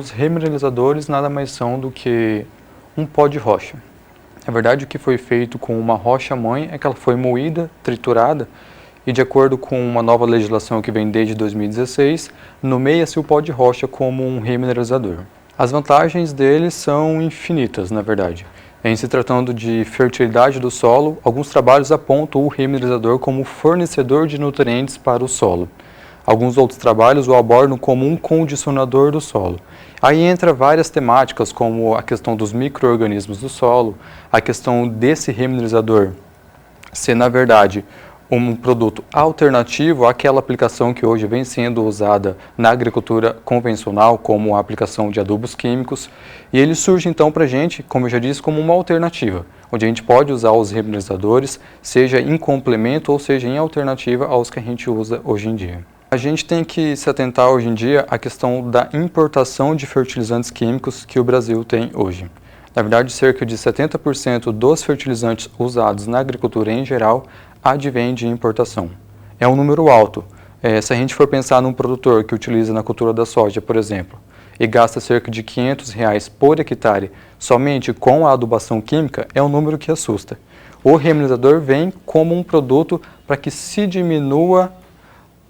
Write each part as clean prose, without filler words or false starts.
os remineralizadores nada mais são do que um pó de rocha. Na verdade, o que foi feito com uma rocha-mãe é que ela foi moída, triturada, e de acordo com uma nova legislação que vem desde 2016, nomeia-se o pó de rocha como um remineralizador. As vantagens dele são infinitas, na verdade. Em se tratando de fertilidade do solo, alguns trabalhos apontam o remineralizador como fornecedor de nutrientes para o solo. Alguns outros trabalhos o abordam como um condicionador do solo. Aí entra várias temáticas, como a questão dos micro-organismos do solo, a questão desse remineralizador ser, na verdade, um produto alternativo àquela aplicação que hoje vem sendo usada na agricultura convencional, como a aplicação de adubos químicos. E ele surge então para a gente, como eu já disse, como uma alternativa, onde a gente pode usar os remineralizadores, seja em complemento ou seja em alternativa aos que a gente usa hoje em dia. A gente tem que se atentar hoje em dia à questão da importação de fertilizantes químicos que o Brasil tem hoje. Na verdade, cerca de 70% dos fertilizantes usados na agricultura em geral advém de importação. É um número alto. Se a gente for pensar num produtor que utiliza na cultura da soja, por exemplo, e gasta cerca de R$500 por hectare somente com a adubação química, é um número que assusta. O remineralizador vem como um produto para que se diminua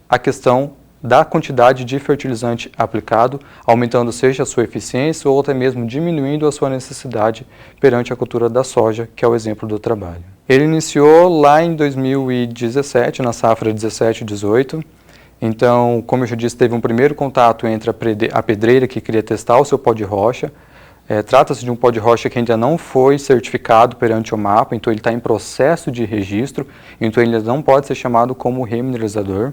a questão da quantidade de fertilizante aplicado, aumentando seja a sua eficiência ou até mesmo diminuindo a sua necessidade perante a cultura da soja, que é o exemplo do trabalho. Ele iniciou lá em 2017, na safra 17-18. Então, como eu já disse, teve um primeiro contato entre a pedreira que queria testar o seu pó de rocha. Trata-se de um pó de rocha que ainda não foi certificado perante o MAPA, então ele está em processo de registro, então ele não pode ser chamado como remineralizador.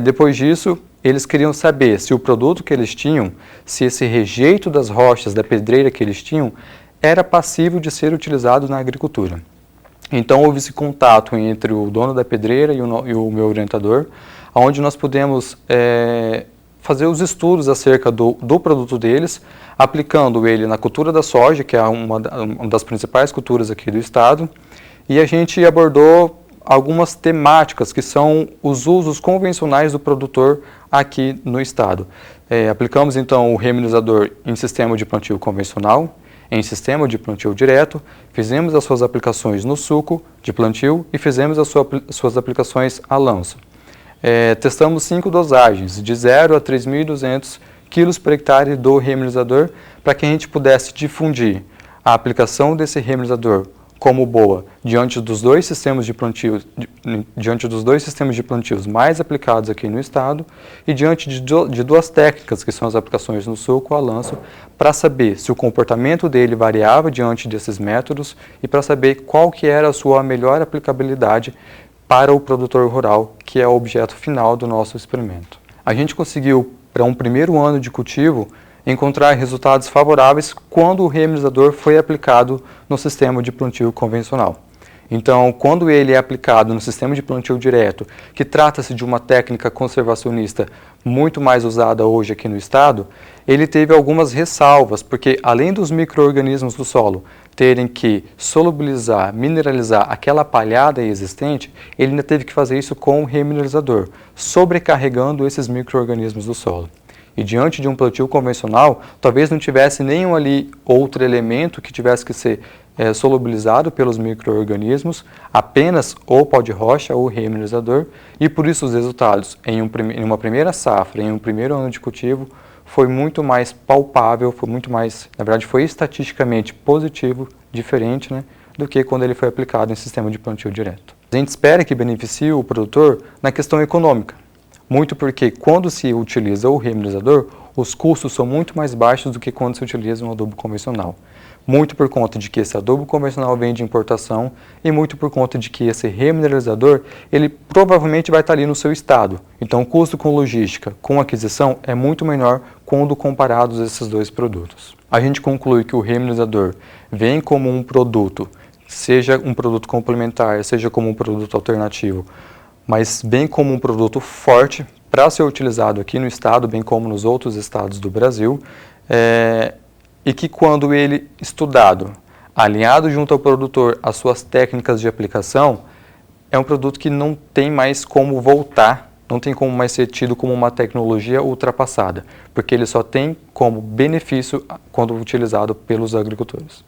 Depois disso, eles queriam saber se o produto que eles tinham, se esse rejeito das rochas, da pedreira que eles tinham, era passível de ser utilizado na agricultura. Então houve esse contato entre o dono da pedreira e o meu orientador, onde nós pudemos fazer os estudos acerca do produto deles, aplicando ele na cultura da soja, que é uma das principais culturas aqui do estado, e a gente abordou algumas temáticas que são os usos convencionais do produtor aqui no estado. Aplicamos então o remineralizador em sistema de plantio convencional, em sistema de plantio direto, fizemos as suas aplicações no suco de plantio e fizemos as suas aplicações a lanço. Testamos 5 dosagens, de 0 a 3.200 kg por hectare do remineralizador, para que a gente pudesse difundir a aplicação desse remineralizador como boa diante dos dois sistemas de plantios mais aplicados aqui no estado e diante de duas técnicas, que são as aplicações no suco ou a lanço, para saber se o comportamento dele variava diante desses métodos e para saber qual que era a sua melhor aplicabilidade para o produtor rural, que é o objeto final do nosso experimento. A gente conseguiu, para um primeiro ano de cultivo, encontrar resultados favoráveis quando o remineralizador foi aplicado no sistema de plantio convencional. Então, quando ele é aplicado no sistema de plantio direto, que trata-se de uma técnica conservacionista muito mais usada hoje aqui no estado, ele teve algumas ressalvas, porque além dos micro-organismos do solo terem que solubilizar, mineralizar aquela palhada existente, ele ainda teve que fazer isso com o remineralizador, sobrecarregando esses micro-organismos do solo. E diante de um plantio convencional, talvez não tivesse nenhum ali outro elemento que tivesse que ser solubilizado pelos micro-organismos, apenas o pó de rocha ou o remineralizador, e por isso os resultados em uma primeira safra, em um primeiro ano de cultivo, foi muito mais palpável, foi muito mais, na verdade foi estatisticamente positivo, diferente, né, do que quando ele foi aplicado em sistema de plantio direto. A gente espera que beneficie o produtor na questão econômica. Muito porque quando se utiliza o remineralizador, os custos são muito mais baixos do que quando se utiliza um adubo convencional. Muito por conta de que esse adubo convencional vem de importação e muito por conta de que esse remineralizador, ele provavelmente vai estar ali no seu estado. Então o custo com logística, com aquisição, é muito menor quando comparados esses dois produtos. A gente conclui que o remineralizador vem como um produto, seja um produto complementar, seja como um produto alternativo, mas bem como um produto forte para ser utilizado aqui no estado, bem como nos outros estados do Brasil, e que quando ele estudado, alinhado junto ao produtor as suas técnicas de aplicação, é um produto que não tem mais como voltar não tem como mais ser tido como uma tecnologia ultrapassada, porque ele só tem como benefício quando utilizado pelos agricultores.